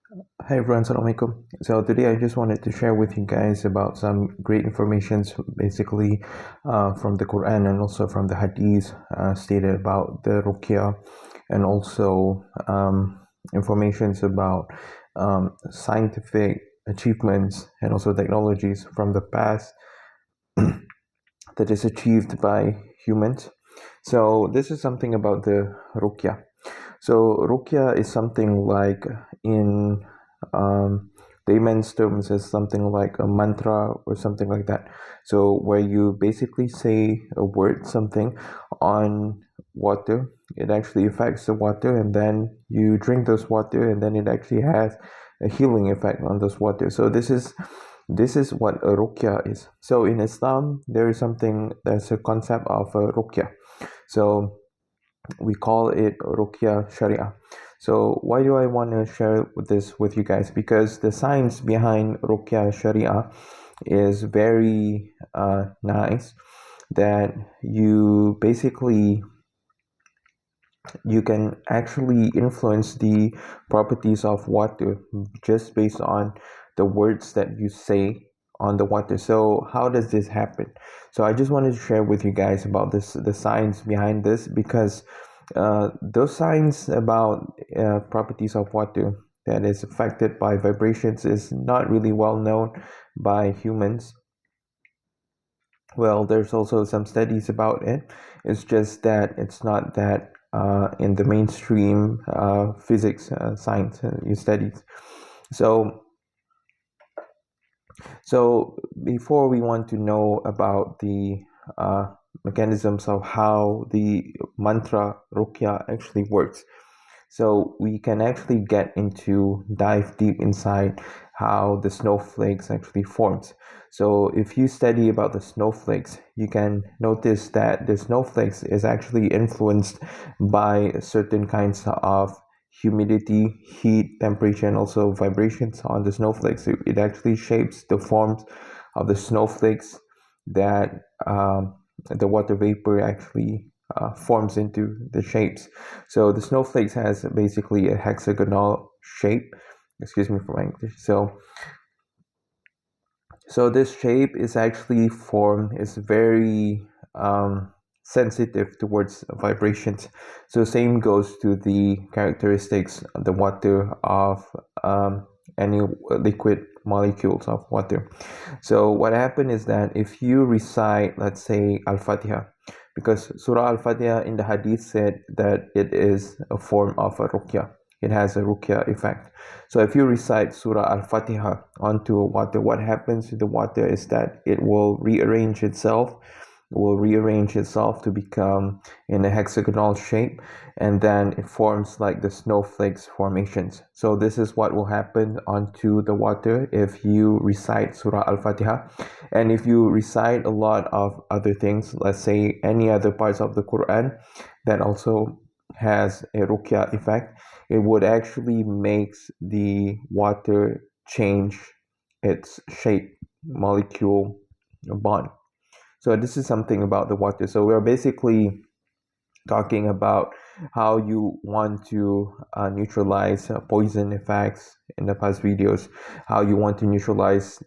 Hi everyone, Assalamualaikum. So today I just wanted to share with you guys about some great informations, basically from the Quran and also from the Hadith stated about the Ruqya, and also informations about scientific achievements and also technologies from the past that is achieved by humans. So this is something about the Ruqya. So Ruqya is something like in layman's terms is something like a mantra or something like that. So where you basically say a word, something on water, it actually affects the water, and then you drink this water, and then it actually has a healing effect on this water. So this is what a ruqya is. So in Islam, there's a concept of a ruqya. So we call it ruqya sharia. So why do I want to share this with you guys? Because the science behind ruqya sharia is very nice. That you can actually influence the properties of water just based on the words that you say on the water. So how does this happen? So I just wanted to share with you guys about the science behind this, because those science about properties of water that is affected by vibrations is not really well known by humans. Well, there's also some studies about it. It's just that it's not that in the mainstream physics science studies. So, so before we want to know about the uh, mechanisms of how the mantra Ruqya actually works, so we can actually dive deep inside how the snowflakes actually forms. So if you study about the snowflakes, you can notice that the snowflakes is actually influenced by certain kinds of humidity, heat, temperature, and also vibrations on the snowflakes. It actually shapes the forms of the snowflakes that the water vapor actually forms into the shapes. So the snowflakes has basically a hexagonal shape. Excuse me for my English. So this shape is actually is very sensitive towards vibrations. So same goes to the characteristics of the water of any liquid molecules of water. So what happened is that if you recite, let's say, Al-Fatiha, because Surah Al-Fatiha in the Hadith said that it is a form of a ruqya. It has a ruqya effect. So if you recite Surah Al-Fatiha onto water, what happens to the water is that it will rearrange itself to become in a hexagonal shape, and then it forms like the snowflakes formations. So this is what will happen onto the water if you recite Surah Al-Fatiha. And if you recite a lot of other things, let's say any other parts of the Quran that also has a ruqya effect, it would actually makes the water change its shape, molecule, bond. So this is something about the water. So we're basically talking about how you want to neutralize poison effects in the past videos, how you want to neutralize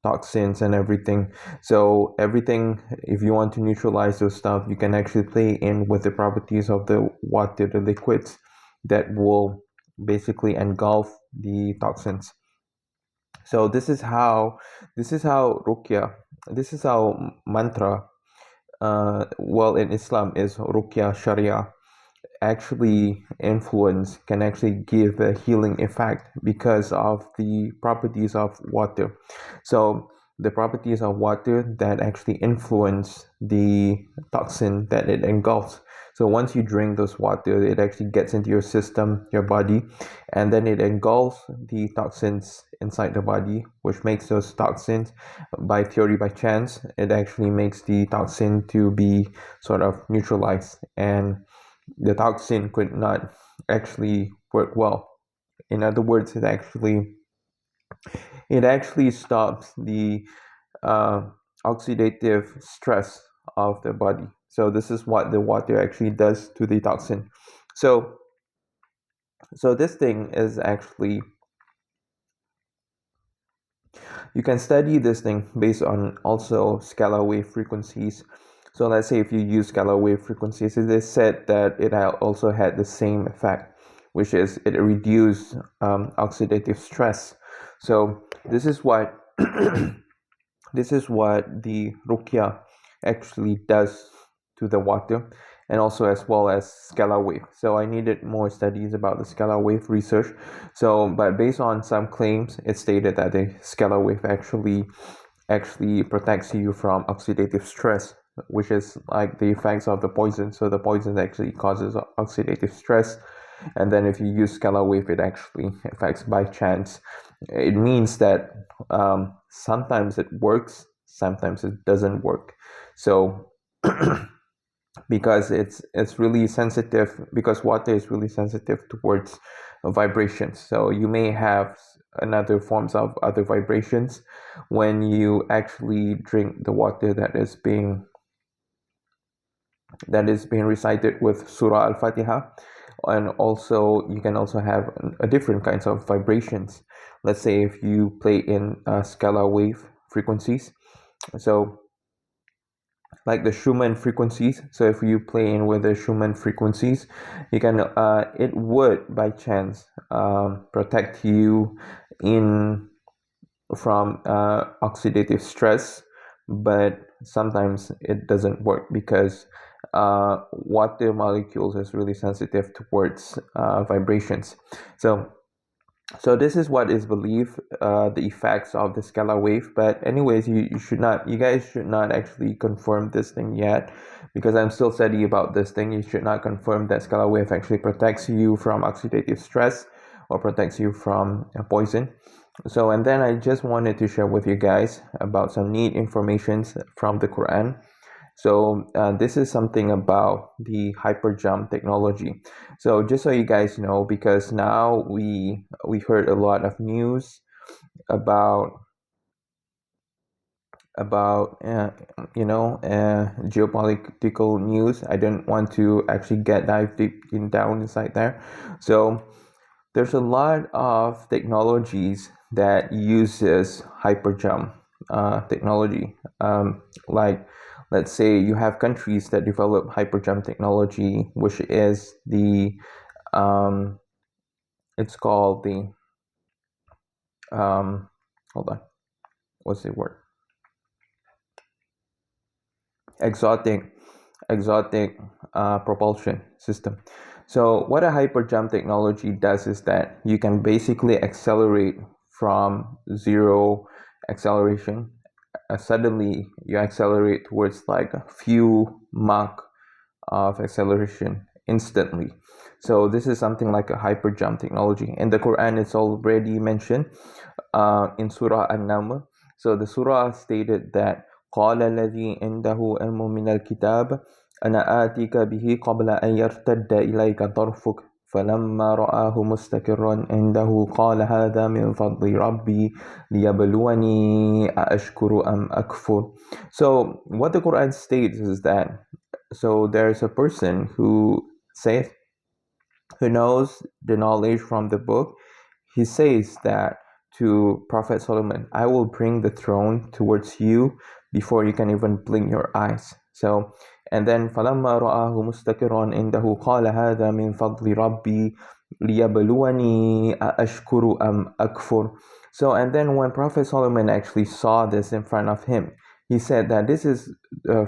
toxins and everything. So everything, if you want to neutralize those stuff, you can actually play in with the properties of the water, the liquids that will basically engulf the toxins. So this is how ruqya, this is how mantra, well, in Islam is ruqya sharia, actually can actually give a healing effect because of the properties of water. So the properties of water that actually influence the toxin that it engulfs. So once you drink this water, it actually gets into your system, your body, and then it engulfs the toxins inside the body, which makes those toxins, by theory, by chance, it actually makes the toxin to be sort of neutralized, and the toxin could not actually work well. In other words, it actually stops the uh, oxidative stress of the body. So this is what the water actually does to the toxin. So So this thing is actually, you can study this thing based on also scalar wave frequencies. So let's say if you use scalar wave frequencies, it is said that it also had the same effect, which is it reduced oxidative stress. So this is what this is what the ruqya actually does to the water, and also as well as scalar wave. So I needed more studies about the scalar wave research. So, but based on some claims, it stated that the scalar wave actually protects you from oxidative stress, which is like the effects of the poison. So the poison actually causes oxidative stress, and then if you use scalar wave, it actually affects by chance. It means that sometimes it works, sometimes it doesn't work. So because it's really sensitive, because water is really sensitive towards vibrations. So you may have another forms of other vibrations when you actually drink the water that is being recited with Surah Al-Fatiha. And also you can also have a different kinds of vibrations. Let's say if you play in scalar wave frequencies, so like the Schumann frequencies. So if you play in with the Schumann frequencies, you can it would by chance protect you in from oxidative stress, but sometimes it doesn't work because water molecules is really sensitive towards vibrations. So this is what is believed, the effects of the scalar wave. But anyways, you guys should not actually confirm this thing yet, because I'm still studying about this thing. You should not confirm that scalar wave actually protects you from oxidative stress or protects you from poison. So, and then I just wanted to share with you guys about some neat information from the Quran. So this is something about the hyperjump technology. So just so you guys know, because now we heard a lot of news about about geopolitical news. I don't want to actually get dive deep in down inside there. So there's a lot of technologies that uses hyperjump technology. Like, let's say you have countries that develop hyperjump technology, which is um, it's called the hold on, what's the word? Exotic propulsion system. So what a hyperjump technology does is that you can basically accelerate from zero acceleration. Suddenly you accelerate towards like a few Mach of acceleration instantly. So this is something like a hyperjump technology. In the Quran, it's already mentioned in Surah An-Naml. So the surah stated that قال الذي عنده علم من الكتاب أنا آتيك به قبل أن يرتد إليك طرفك فلما رآه مستقرا عنده قال هذا من فضل ربي ليبلوني أأشكر أم أكفر. So what the Quran states is that, so there's a person who knows the knowledge from the book. He says that to Prophet Solomon, I will bring the throne towards you before you can even blink your eyes. So, and then فَلَمَّا رَآهُ مُسْتَقِرًا عِنْدَهُ قَالَ هَذَا مِنْ فَضْلِ رَبِّي لِيَبْلُوَنِي أَأَشْكُرُ أَمْ أَكْفُرُ. So, and then when Prophet Solomon actually saw this in front of him, he said that this is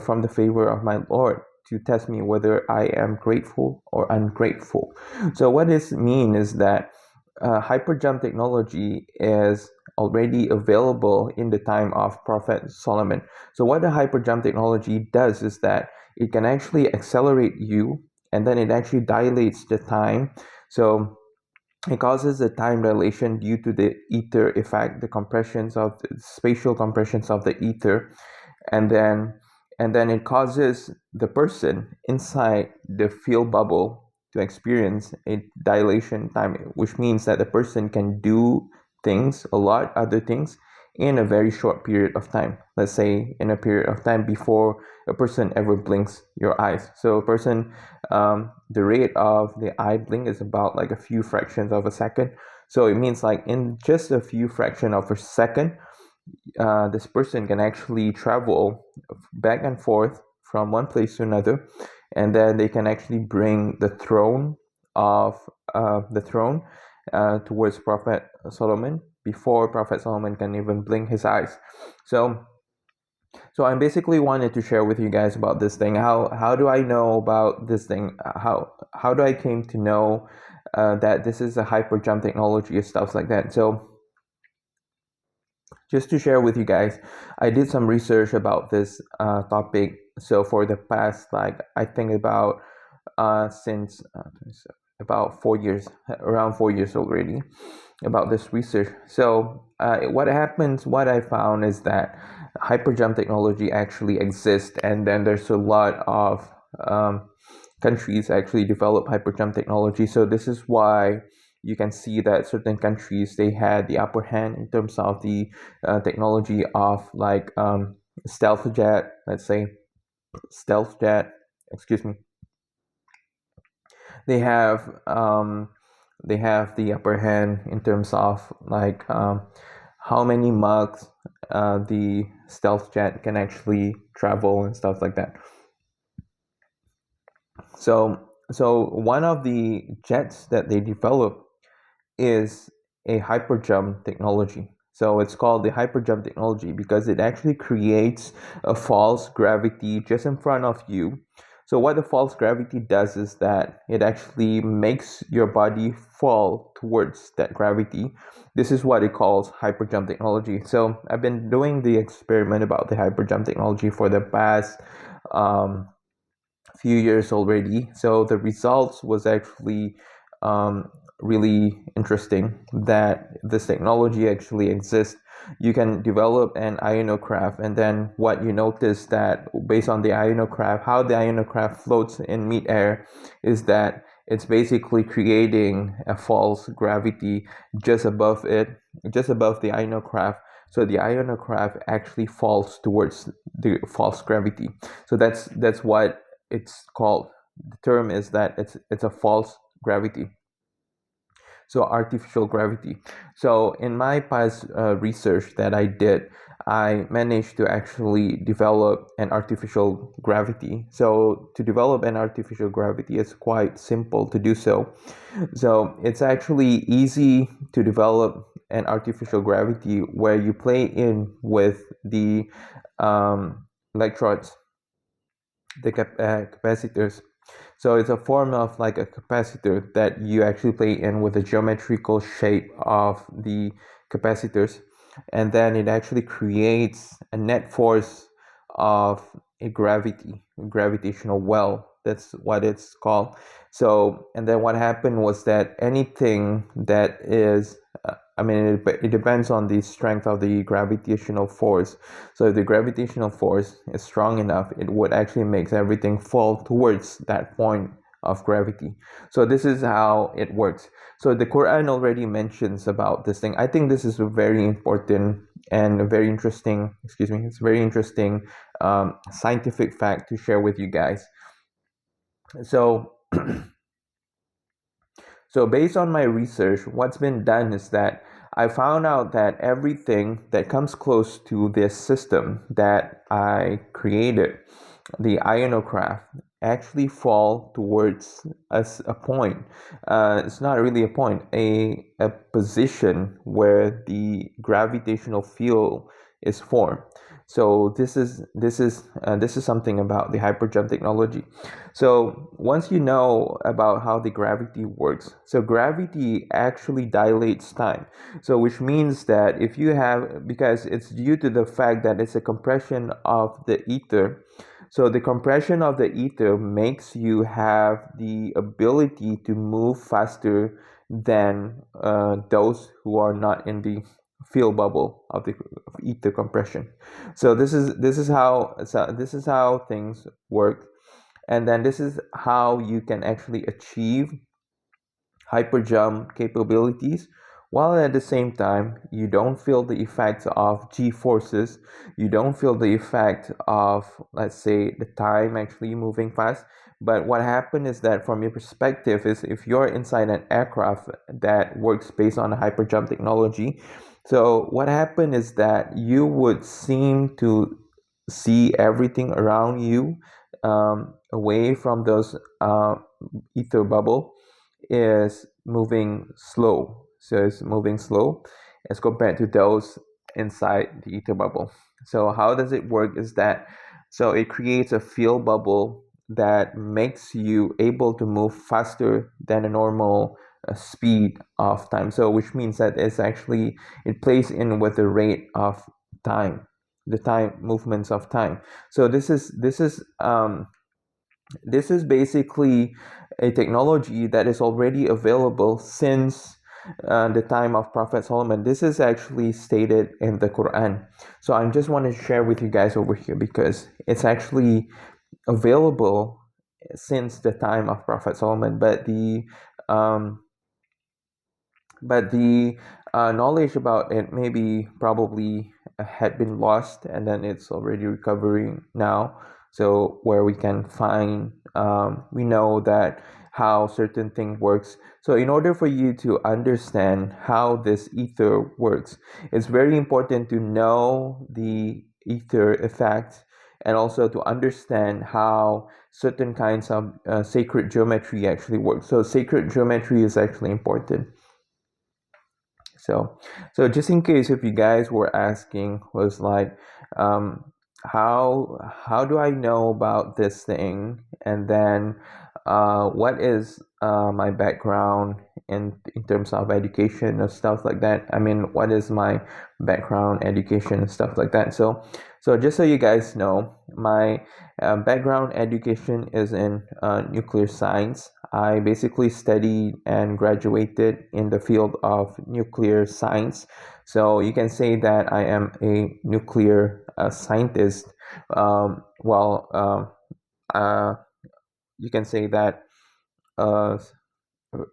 from the favor of my Lord to test me whether I am grateful or ungrateful. So what this means is that hyperjump technology is already available in the time of Prophet Solomon. So what the hyperjump technology does is that it can actually accelerate you, and then it actually dilates the time. So it causes a time dilation due to the ether effect, the compressions of the spatial compressions of the ether, and then it causes the person inside the field bubble to experience a dilation time, which means that the person can do things, a lot other things, in a very short period of time. Let's say in a period of time before a person ever blinks your eyes. So a person, the rate of the eye blink is about like a few fractions of a second. So it means like in just a few fraction of a second, this person can actually travel back and forth from one place to another, and then they can actually bring the throne of the throne towards Prophet Solomon before Prophet Solomon can even blink his eyes. So I basically wanted to share with you guys about this thing. How do I know about this thing? How do I came to know that this is a hyper jump technology and stuff like that? So just to share with you guys, I did some research about this topic. So for the past, like I think about since about 4 years, around 4 years already, about this research. So what happens, what I found is that hyperjump technology actually exists, and then there's a lot of countries actually develop hyperjump technology. So this is why you can see that certain countries, they had the upper hand in terms of the technology of like stealth jet, let's say stealth jet, excuse me. They have the upper hand in terms of like how many Machs the stealth jet can actually travel and stuff like that. So one of the jets that they develop is a hyperjump technology. So it's called the hyperjump technology because it actually creates a false gravity just in front of you. So what the false gravity does is that it actually makes your body fall towards that gravity. This is what it calls hyperjump technology. So I've been doing the experiment about the hyperjump technology for the past few years already. So the results was actually really interesting that this technology actually exists. You can develop an ionocraft, and then what you notice that based on the ionocraft, how the ionocraft floats in mid-air is that it's basically creating a false gravity just above it, just above the ionocraft. So the ionocraft actually falls towards the false gravity. So that's what it's called. The term is that it's a false gravity, so artificial gravity. So in my past research that I did, I managed to actually develop an artificial gravity. So to develop an artificial gravity, it's quite simple to do so. So it's actually easy to develop an artificial gravity where you play in with the electrodes, the capacitors. So it's a form of like a capacitor that you actually play in with the geometrical shape of the capacitors, and then it actually creates a net force of a gravitational well. That's what it's called. So, and then what happened was that anything that is it depends on the strength of the gravitational force. So if the gravitational force is strong enough, it would actually make everything fall towards that point of gravity. So this is how it works. So the Quran already mentions about this thing. I think this is a very important and a very interesting, it's a very interesting scientific fact to share with you guys. So So based on my research, what's been done is that I found out that everything that comes close to this system that I created, the ionocraft, actually fall towards a point. It's not really a point, a position where the gravitational field is formed. So this is something about the hyperjump technology. So once you know about how the gravity works, so gravity actually dilates time. So which means that if you have, because it's due to the fact that it's a compression of the ether, so the compression of the ether makes you have the ability to move faster than those who are not in the field bubble of the ether compression. So this is how things work, and then this is how you can actually achieve hyperjump capabilities while at the same time you don't feel the effects of g forces, you don't feel the effect of, let's say, the time actually moving fast. But what happened is that from your perspective is, if you're inside an aircraft that works based on a hyperjump technology, so what happened is that you would seem to see everything around you, away from those ether bubble, is moving slow. So it's moving slow as compared to those inside the ether bubble. So how does it work is that, so it creates a field bubble that makes you able to move faster than a normal speed of time. So which means that it's actually, it plays in with the rate of time, the time movements of time. So this is basically a technology that is already available since the time of Prophet Solomon. This is actually stated in the Quran. So I just want to share with you guys over here because it's actually available since the time of Prophet Solomon. Um, but the knowledge about it maybe probably had been lost, and then it's already recovering now. So where we can find, we know that how certain thing works. So in order for you to understand how this ether works, it's very important to know the ether effect, and also to understand how certain kinds of sacred geometry actually works. So sacred geometry is actually important. So, so just in case if you guys were asking, was like, how do I know about this thing? And then, what is my background in terms of education and stuff like that? I mean, what is my background, education and stuff like that? So, so just so you guys know, my background education is in nuclear science. I basically studied and graduated in the field of nuclear science. So you can say that I am a nuclear scientist. Well, you can say that uh,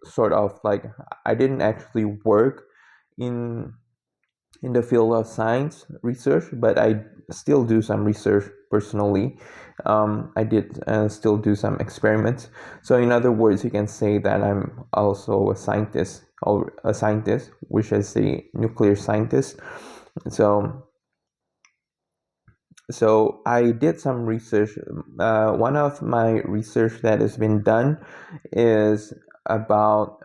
sort of like I didn't actually work in in the field of science research, but I still do some research personally. I did still do some experiments. So, in other words, you can say that I'm also a scientist, or a scientist, which is a nuclear scientist. So, so I did some research. One of my research that has been done is about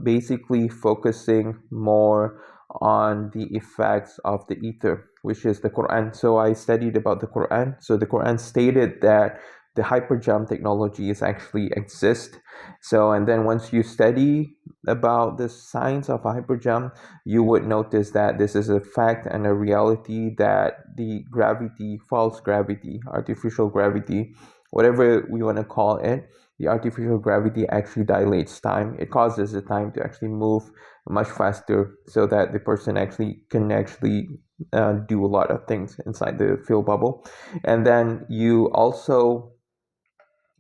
basically focusing more on the effects of the ether, which is the Quran. So I studied about the Quran. So the Quran stated that the hyperjump technology is actually exist. So, and then once you study about the science of hyperjump, you would notice that this is a fact and a reality, that the gravity, false gravity, artificial gravity, whatever we want to call it, the artificial gravity actually dilates time. It causes the time to actually move much faster, so that the person actually can actually do a lot of things inside the field bubble. And then you also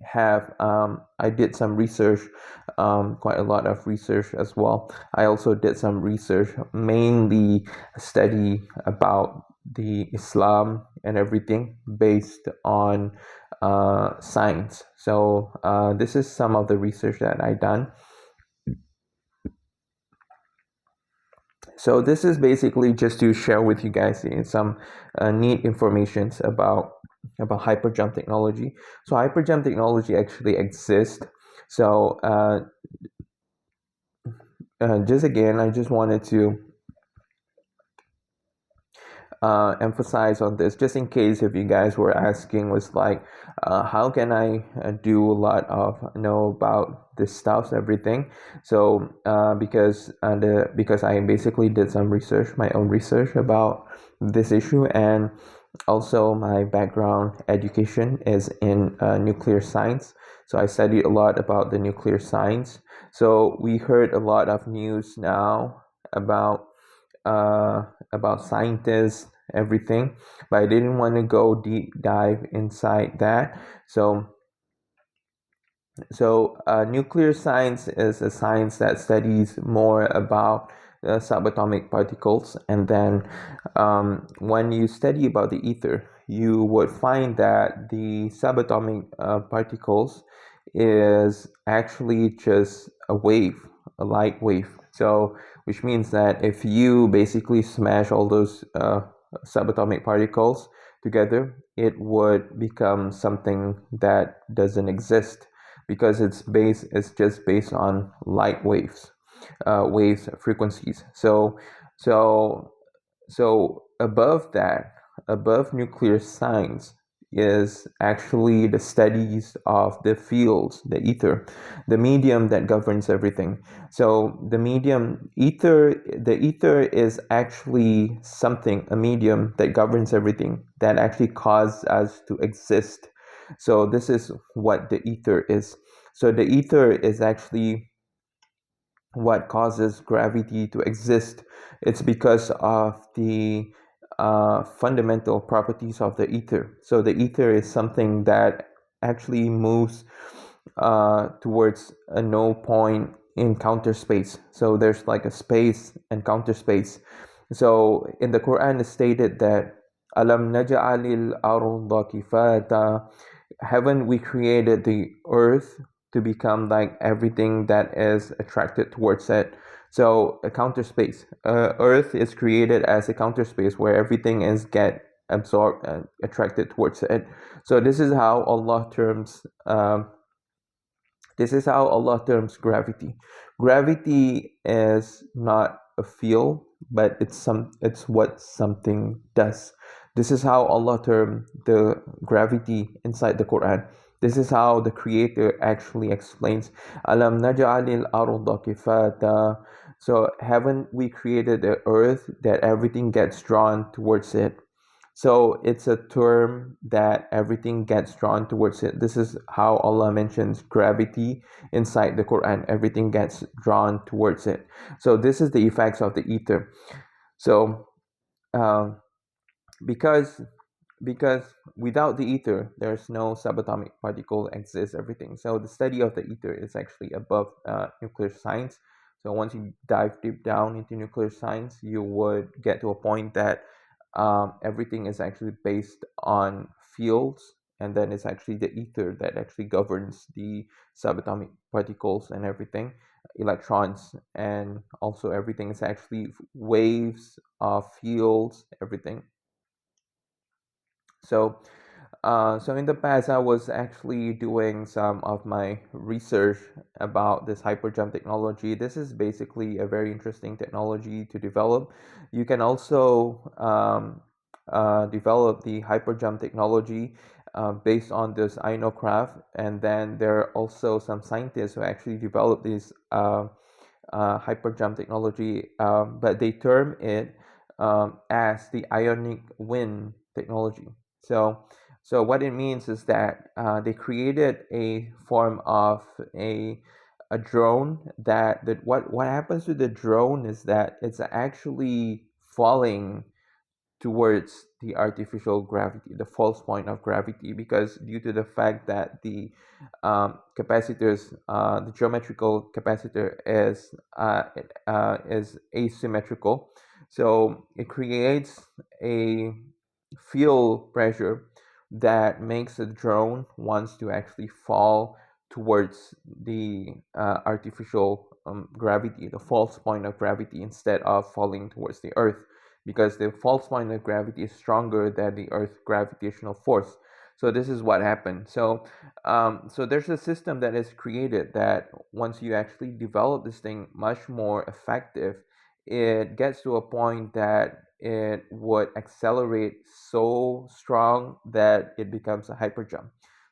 have, I did some research, quite a lot of research as well. I also did some research, mainly study about the Islam and everything based on science. So this is some of the research that I done. So this is basically just to share with you guys some neat informations about hyperjump technology. So hyperjump technology actually exists. So just again, I just wanted to emphasize on this, just in case if you guys were asking, was like, how can I do a lot of know about this stuff, everything. So because I basically did some research, my own research about this issue, and also my background education is in nuclear science. So I studied a lot about the nuclear science. So we heard a lot of news now about uh, about scientists, everything, but I didn't want to go deep dive inside that. So, nuclear science is a science that studies more about subatomic particles. And then when you study about the ether, you would find that the subatomic particles is actually just a wave, a light wave. So which means that if you basically smash all those subatomic particles together, it would become something that doesn't exist, because it's just based on light waves, waves frequencies. So so above that, above nuclear science, is actually the studies of the fields, the ether, the medium that governs everything. So the medium ether, the ether is actually something, a medium that governs everything, that actually causes us to exist. So this is what the ether is. So the ether is actually what causes gravity to exist. It's because of the fundamental properties of the ether. So the ether is something that actually moves towards a no point in counter space. So there's like a space and counter space. So in the Quran it's stated that alam naj'alil arda kifata, haven't we created the earth to become like everything that is attracted towards it? So a counter space, earth is created as a counter space where everything is get absorbed and attracted towards it. So this is how Allah terms gravity. Gravity is not a feel, but it's what something does. This is how Allah termed the gravity inside the Quran. This is how the Creator actually explains Alam naj'alil arda kifata. So haven't we created the earth that everything gets drawn towards it? So it's a term that everything gets drawn towards it. This is how Allah mentions gravity inside the Quran. Everything gets drawn towards it. So this is the effects of the ether. So um, because because without the ether, there's no subatomic particle exists, everything. So the study of the ether is actually above nuclear science. So once you dive deep down into nuclear science, you would get to a point that everything is actually based on fields, and then it's actually the ether that actually governs the subatomic particles and everything, electrons, and also everything is actually waves of fields, everything. So in the past, I was actually doing some of my research about this hyperjump technology. This is basically a very interesting technology to develop. You can also develop the hyperjump technology based on this ionocraft, and then there are also some scientists who actually develop this hyperjump technology, but they term it as the ionic wind technology. So, so what it means is that they created a form of a drone that what happens to the drone is that it's actually falling towards the artificial gravity, the false point of gravity, because due to the fact that the capacitors, the geometrical capacitor is asymmetrical, so it creates a field pressure that makes the drone wants to actually fall towards the artificial gravity, the false point of gravity, instead of falling towards the earth, because the false point of gravity is stronger than the earth's gravitational force. So this is what happened. So there's a system that is created that once you actually develop this thing much more effective, it gets to a point that it would accelerate so strong that it becomes a hyperjump.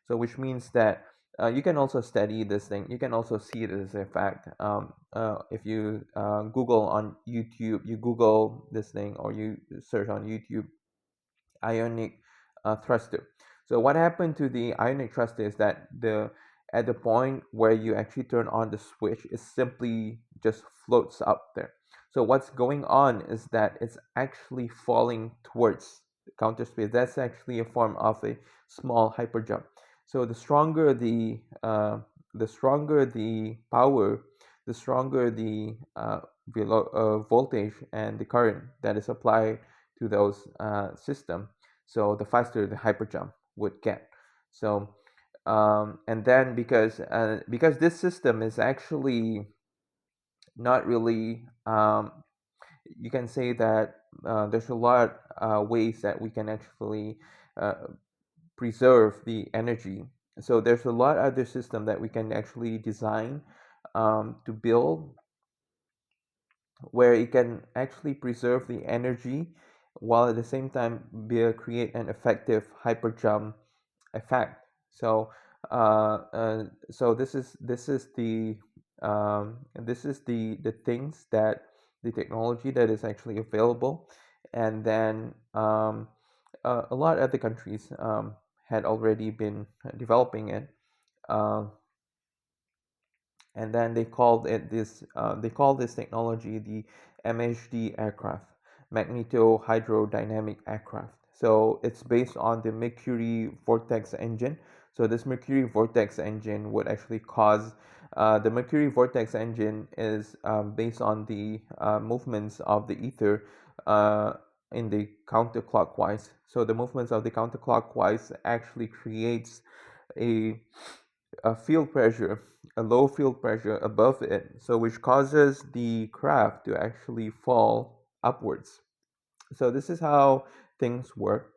So which means that you can also study this thing. You can also see it as a fact. If you Google on YouTube, you Google this thing, or you search on YouTube, ionic thruster. So what happened to the ionic thruster is that the at the point where you actually turn on the switch, it simply just floats up there. So what's going on is that it's actually falling towards the counter space. That's actually a form of a small hyperjump. So the stronger the power, the stronger the voltage and the current that is applied to those system. So the faster the hyperjump would get. So and then because this system is actually not really you can say that there's a lot ways that we can actually uh, preserve the energy. So there's a lot other system that we can actually design to build where it can actually preserve the energy while at the same time create an effective hyper jump effect. So this is the things that the technology that is actually available, and then a lot of the countries had already been developing it. Uh, and then they call this technology the MHD aircraft, magneto hydrodynamic aircraft. So it's based on the Mercury vortex engine. So this Mercury vortex engine would actually cause the Mercury vortex engine is based on the movements of the ether uh, in the counterclockwise. So the movements of the counterclockwise actually creates a field pressure, a low field pressure above it, so which causes the craft to actually fall upwards. So this is how things work.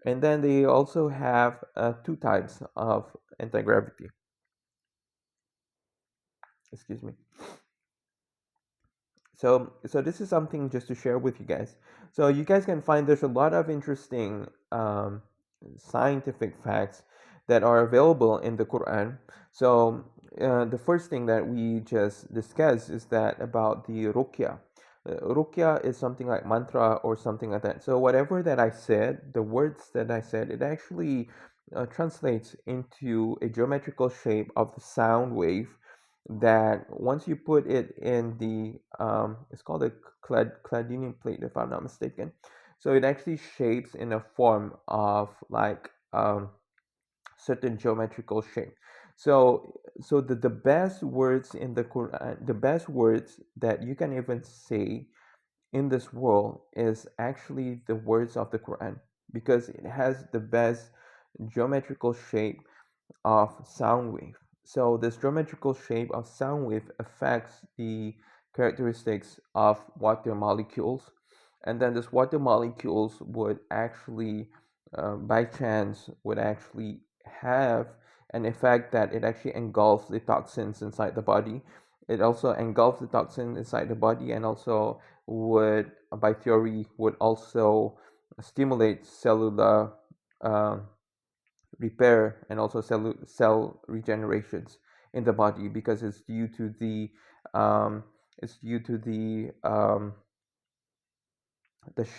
And then they also have two types of anti-gravity. Excuse me. So this is something just to share with you guys. So you guys can find there's a lot of interesting scientific facts that are available in the Quran. So the first thing that we just discussed is that about the ruqya. Ruqya is something like mantra or something like that. So whatever that I said, the words that I said, it actually translates into a geometrical shape of the sound wave that once you put it in the it's called a cladinium plate if I'm not mistaken. So it actually shapes in a form of like certain geometrical shape. So the best words in the Quran, the best words that you can even say in this world is actually the words of the Quran, because it has the best geometrical shape of sound wave. So this geometrical shape of sound wave affects the characteristics of water molecules, and then this water molecules would actually, by chance, would actually have an effect that it actually engulfs the toxins inside the body. It also engulfs the toxin inside the body, and also would, by theory, would also stimulate cellular uh, repair and also cell regenerations in the body, because it's due to the um, it's due to the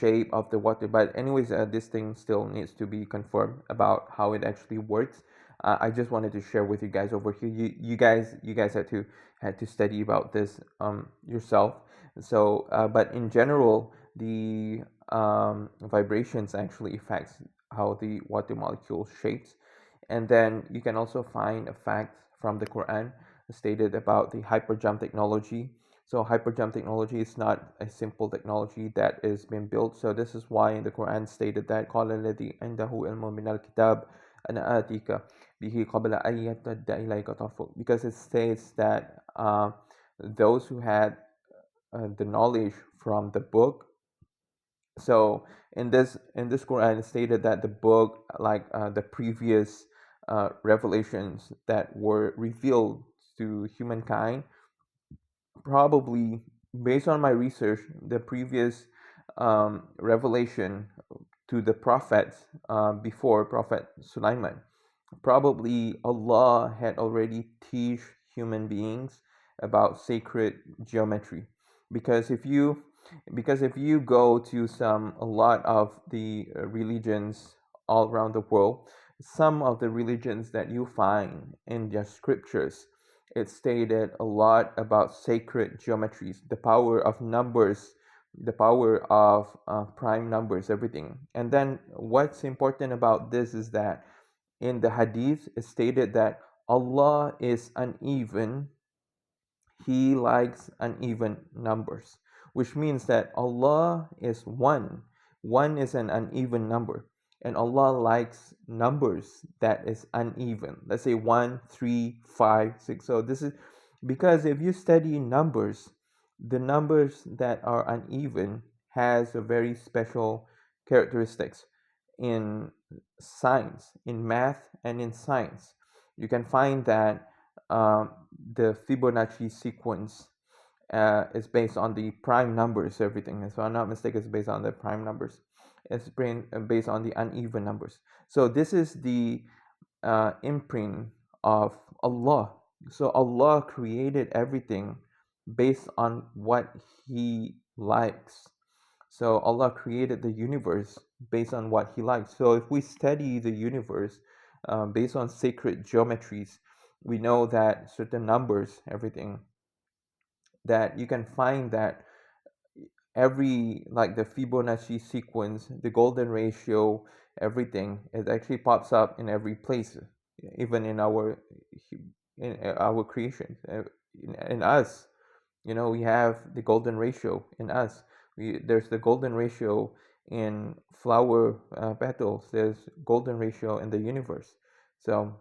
shape of the water. But anyways, this thing still needs to be confirmed about how it actually works. I just wanted to share with you guys over here. You guys had to study about this yourself. So but in general, the vibrations actually affects how the water molecule shapes. And then you can also find a fact from the Quran stated about the hyperjump technology. So hyperjump technology is not a simple technology that is being built. So this is why in the Quran stated that قال الذي عنده علم من الكتاب أنا آتيك به قبل أن يرتد إليك طرفك, because it states that those who had the knowledge from the book. So in this Quran, it stated that the book, like the previous revelations that were revealed to humankind, probably based on my research, the previous revelation to the prophets before Prophet Sulaiman, probably Allah had already teach human beings about sacred geometry. Because if you go to a lot of the religions all around the world, some of the religions that you find in their scriptures, it stated a lot about sacred geometries, the power of numbers, the power of prime numbers, everything. And then what's important about this is that in the hadith, it stated that Allah is uneven, He likes uneven numbers, which means that Allah is one. One is an uneven number, and Allah likes numbers that is uneven. Let's say 1, 3, 5, 6. So this is because if you study numbers, the numbers that are uneven has a very special characteristics in science, in math, and in science. You can find that the Fibonacci sequence is based on the prime numbers, everything. And so I'm not mistaken, it's based on the prime numbers. It's based on the uneven numbers. So this is the imprint of Allah. So Allah created everything based on what He likes. So Allah created the universe based on what He likes. So if we study the universe based on sacred geometries, we know that certain numbers, everything, that you can find that every like the Fibonacci sequence, the golden ratio, everything, it actually pops up in every place, even in our creation, in us. You know, we have the golden ratio in us. There's the golden ratio in flower petals. There's golden ratio in the universe. So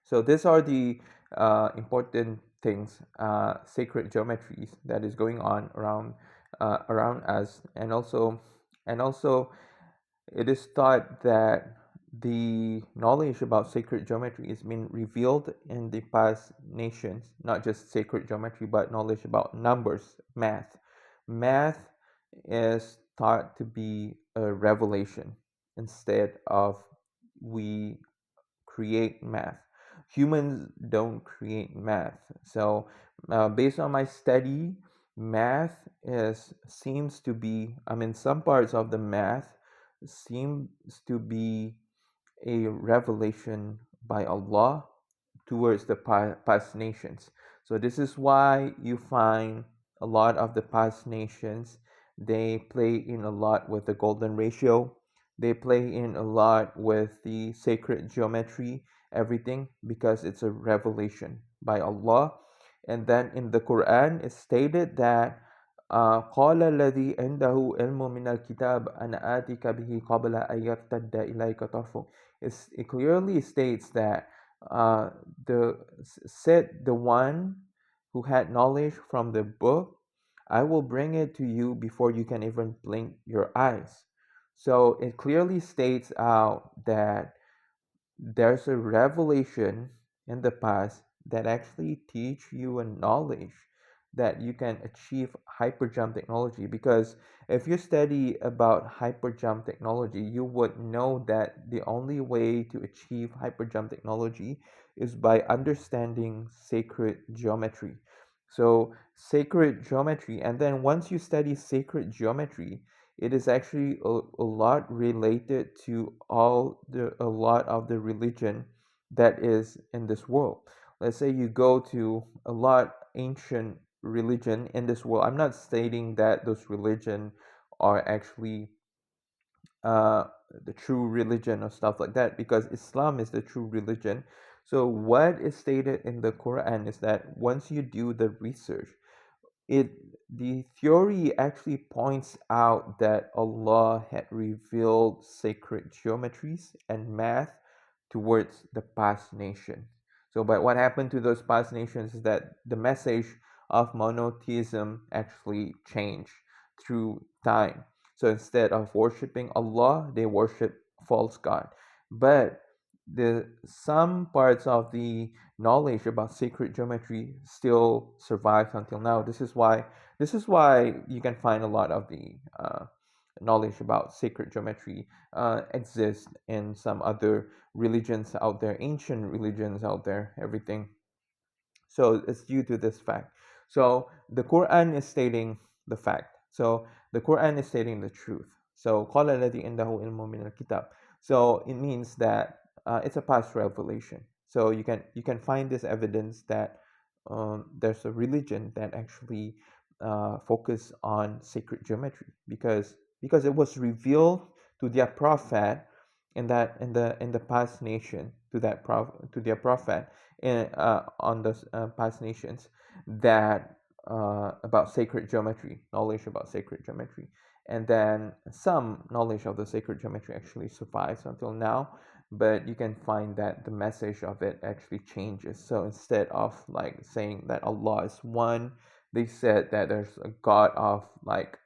so these are the important things, sacred geometries that is going on around us, and also it is thought that the knowledge about sacred geometry is being revealed in the past nations, not just sacred geometry, but knowledge about numbers, math. Math is thought to be a revelation instead of we create math. Humans don't create math. So, based on my study, math is seems to be. I mean, some parts of the math seems to be a revelation by Allah towards the past nations. So this is why you find a lot of the past nations, they play in a lot with the golden ratio. They play in a lot with the sacred geometry, everything, because it's a revelation by Allah. And then in the Quran, it's stated that قال الذي عنده علم من الكتاب أنا آتيك به قبل أن يرتد إليك طرفك. It clearly states that uh, said the one who had knowledge from the book, I will bring it to you before you can even blink your eyes. So it clearly states out that there's a revelation in the past that actually teach you a knowledge that you can achieve hyperjump technology, because if you study about hyperjump technology, you would know that the only way to achieve hyperjump technology is by understanding sacred geometry. So sacred geometry, and then once you study sacred geometry, it is actually a lot related to a lot of the religion that is in this world. Let's say you go to a lot ancient religion in this world. I'm not stating that those religion are actually the true religion or stuff like that, because Islam is the true religion. So what is stated in the Quran is that once you do the research, it the theory actually points out that Allah had revealed sacred geometries and math towards the past nation. So, but what happened to those past nations is that the message of monotheism actually changed through time. So instead of worshiping Allah, they worship false god. But the some parts of the knowledge about sacred geometry still survives until now. This is why you can find a lot of the knowledge about sacred geometry exists in some other religions out there, ancient religions out there, everything. So it's due to this fact. So the Quran is stating the fact. So the Quran is stating the truth. So قال الذي عنده علم من الكتاب. So it means that it's a past revelation. So you can find this evidence that there's a religion that actually focus on sacred geometry, because it was revealed to their prophet in the past nation to to their prophet in on the past nations that about sacred geometry, knowledge about sacred geometry, and then some knowledge of the sacred geometry actually survives until now, but you can find that the message of it actually changes. So instead of like saying that Allah is one, they said that there's a god of like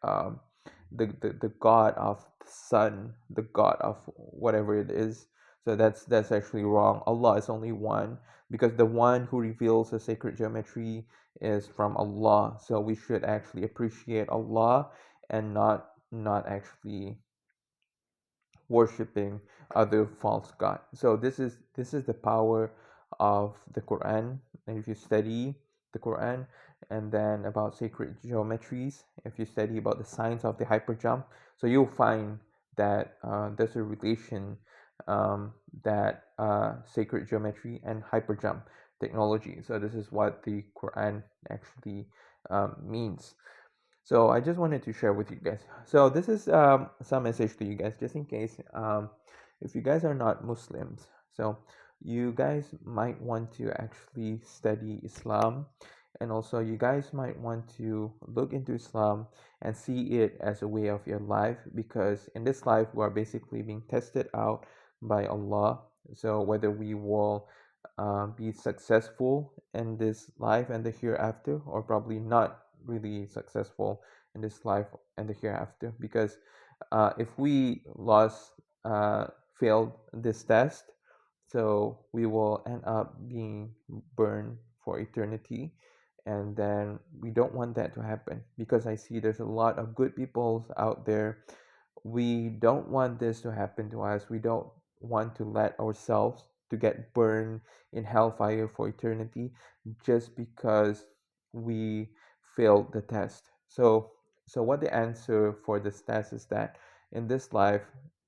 the god of the sun, the god of whatever it is. So that's actually wrong. Allah is only one, because the one who reveals the sacred geometry is from Allah. So we should actually appreciate Allah and not actually worshiping other false god. So this is the power of the Quran. And if you study the Quran, and then about sacred geometries, if you study about the science of the hyperjump, so you'll find that there's a relation, that sacred geometry and hyperjump technology. So this is what the Quran actually means. So I just wanted to share with you guys. So this is some message to you guys, just in case if you guys are not Muslims. So you guys might want to actually study Islam, and also you guys might want to look into Islam and see it as a way of your life, because in this life we are basically being tested out by Allah. So whether we will be successful in this life and the hereafter, or probably not really successful in this life and the hereafter, because if we uh, failed this test, so we will end up being burned for eternity, and then we don't want that to happen, because I see there's a lot of good people out there. We don't want this to happen to us. We don't want to let ourselves to get burned in hellfire for eternity just because we failed the test. So what the answer for this test is that in this life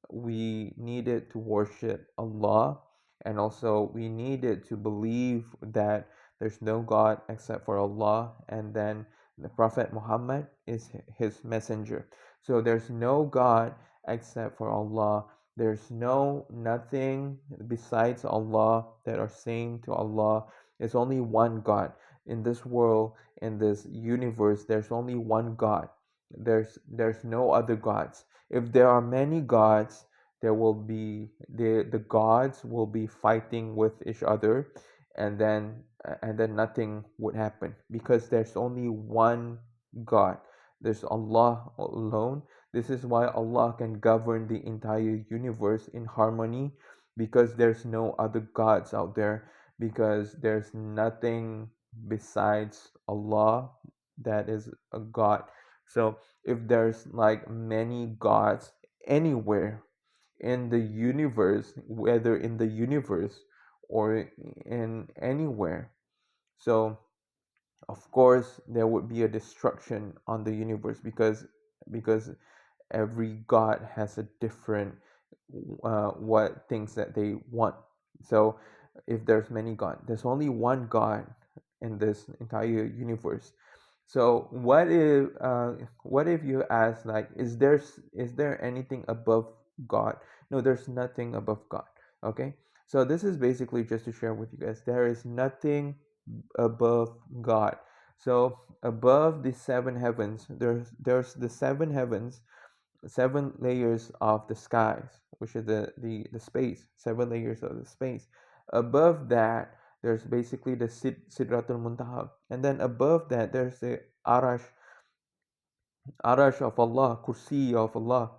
we needed to worship Allah, and also we needed to believe that there's no God except for Allah, and then the Prophet Muhammad is his messenger. So there's no God except for Allah. There's nothing besides Allah that are saying to Allah. There's only one God in this world, in this universe. There's only one God. There's no other gods. If there are many gods, there will be the gods will be fighting with each other, and then nothing would happen, because there's only one God. There's Allah alone. This is why Allah can govern the entire universe in harmony, because there's no other gods out there, because there's nothing besides Allah that is a God. So if there's like many gods anywhere in the universe, whether in the universe or in anywhere, so of course there would be a destruction on the universe, because every god has a different what things that they want. So if there's many god, there's only one god in this entire universe. So what if you ask, like, is there anything above God? No, there's nothing above God. Okay, so this is basically just to share with you guys, there is nothing above God. So above the seven heavens, there's the seven heavens, seven layers of the skies, which is the space, seven layers of the space. Above that, there's basically the Sidratul Muntaha, and then above that, there's the Arash of Allah, Kursi of Allah,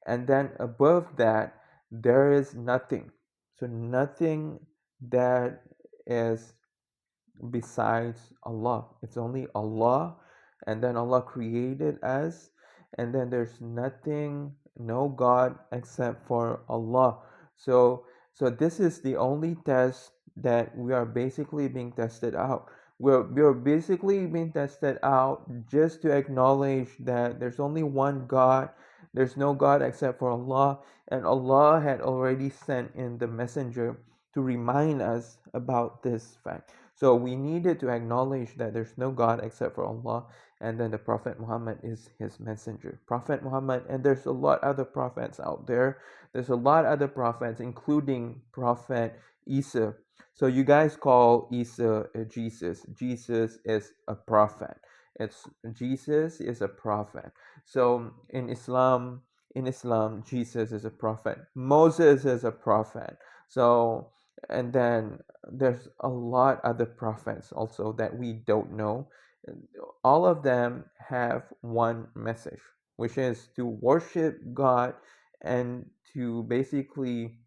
and then above that, there is nothing. So nothing that is besides Allah. It's only Allah, and then Allah created us, and then there's nothing, no God except for Allah. So this is the only test that we are basically being tested out. We're basically being tested out just to acknowledge that there's only one God, there's no God except for Allah, and Allah had already sent in the messenger to remind us about this fact. So we needed to acknowledge that there's no God except for Allah, and then the Prophet Muhammad is his messenger. Prophet Muhammad, and there's a lot other prophets out there. There's a lot other prophets, including Prophet Isa. So you guys call Isa Jesus. Jesus is a prophet. It's Jesus is a prophet. So in Islam, Jesus is a prophet. Moses is a prophet. So and then there's a lot other prophets also that we don't know. All of them have one message, which is to worship God and to basically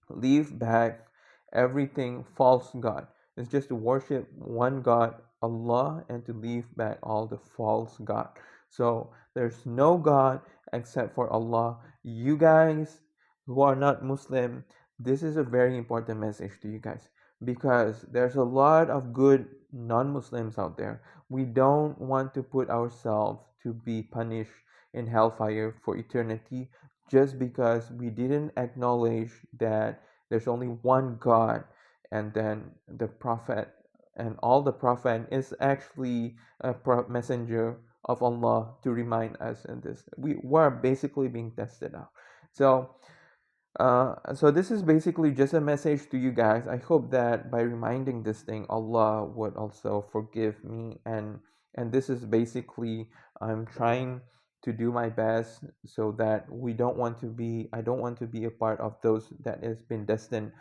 leave back everything false God. It's just to worship one God, Allah, and to leave back all the false God. So there's no God except for Allah. You guys who are not Muslim, this is a very important message to you guys, because there's a lot of good non-Muslims out there. We don't want to put ourselves to be punished in hellfire for eternity just because we didn't acknowledge that there's only one God, and then the prophet and all the prophet is actually a messenger of Allah to remind us in this. We were basically being tested out. So so this is basically just a message to you guys. I hope that by reminding this thing, Allah would also forgive me, and this is basically I'm trying to do my best so that we don't want to be I don't want to be a part of those that has been destined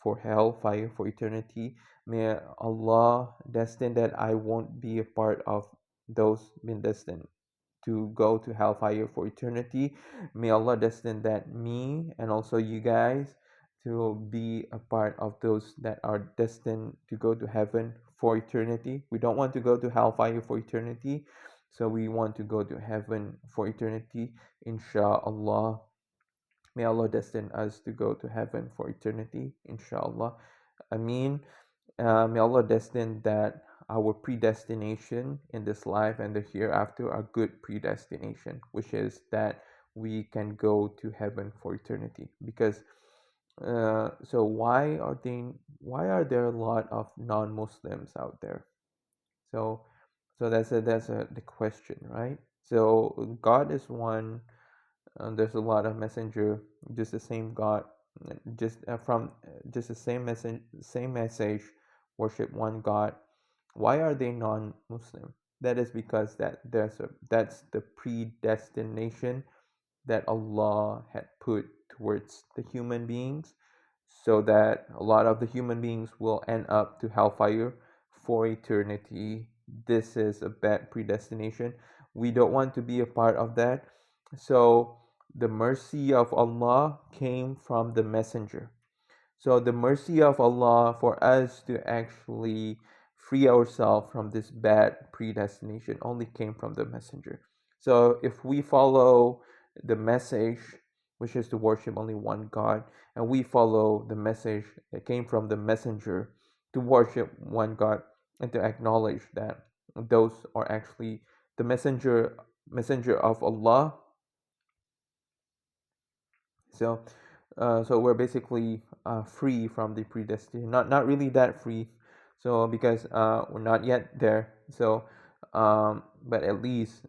for hell fire for eternity. May Allah destine that I won't be a part of those been destined to go to hellfire for eternity. May Allah destine that me and also you guys to be a part of those that are destined to go to heaven for eternity. We don't want to go to hellfire for eternity, so we want to go to heaven for eternity, inshallah. May Allah destine us to go to heaven for eternity, inshallah. I mean, may Allah destine that our predestination in this life and the hereafter are good predestination, which is that we can go to heaven for eternity. Because so why are there a lot of non-Muslims out there? So that's the question, right? So God is one. There's a lot of messenger, just the same God, just from just the same message, worship one God. Why are they non-Muslim? That is because that's the predestination that Allah had put towards the human beings, so that a lot of the human beings will end up to hellfire for eternity. This is a bad predestination. We don't want to be a part of that. So the mercy of Allah came from the messenger. So the mercy of Allah for us to actually free ourselves from this bad predestination only came from the messenger. So if we follow the message, which is to worship only one God, and we follow the message that came from the messenger to worship one God and to acknowledge that those are actually the messenger of Allah. So so we're basically free from the predestined. Not really that free. So because we're not yet there. So but at least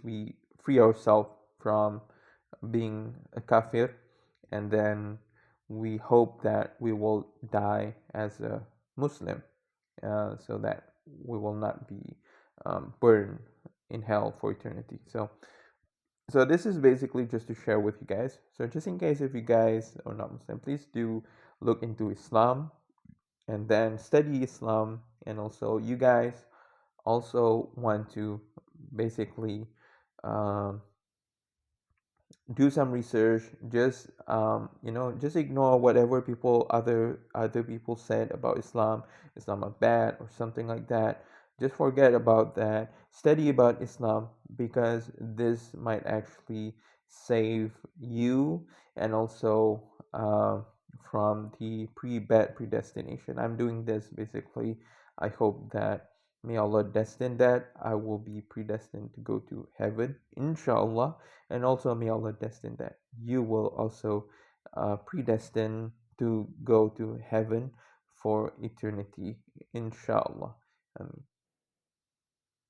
we free ourselves from being a kafir, and then we hope that we will die as a Muslim, so that we will not be burned in hell for eternity. So this is basically just to share with you guys. So just in case if you guys are not Muslim, please do look into Islam and then study Islam. And also you guys also want to basically um, do some research. Just just ignore whatever other people said about Islam are bad or something like that. Just forget about that, study about Islam, because this might actually save you, and also from the pre-bad predestination. I'm doing this basically, I hope that may Allah destine that I will be predestined to go to heaven, inshallah. And also may Allah destine that you will also predestined to go to heaven for eternity, inshallah.